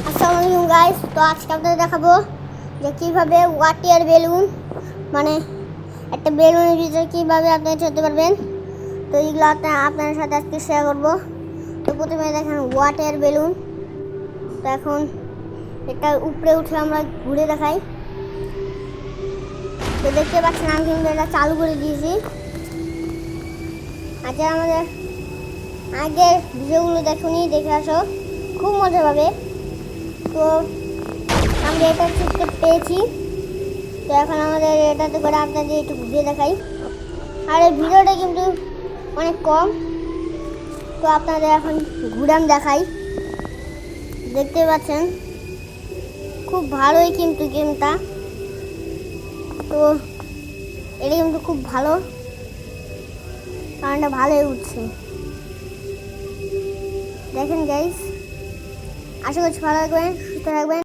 আসসালামু আলাইকুম গাইস। তো আজকে আপনাদের দেখাবো যে কীভাবে ওয়াটার বেলুন মানে একটা বেলুনের ভিতরে কীভাবে আপনি চলতে পারবেন। তো এইগুলো আপনাদের সাথে আজকে শেয়ার করবো। তো প্রথমে দেখেন ওয়াটার বেলুন। তো এখন এটা উপরে উঠে আমরা ঘুরে দেখাই। তো দেখতে পাচ্ছেন আমি কিন্তু এটা চালু করে দিয়েছি। আচ্ছা, আমাদের আগের ভিডিওগুলো দেখে আসো, খুব মজা পাবে। তো আমরা এটা শিখতে পেয়েছি। তো এখন আমাদের এটাতে করে আপনাদের একটু ঘুরিয়ে দেখাই। আর এই ভিডিওটা কিন্তু অনেক কম, তো আপনাদের এখন ঘুরান দেখাই। দেখতে পাচ্ছেন খুব ভালোই কিন্তু গেমটা। তো এটা কিন্তু খুব ভালো, কারণটা ভালোই উঠছে। দেখেন গাইস, আশা করছি ভালো থাকবেন, সুস্থ থাকবেন।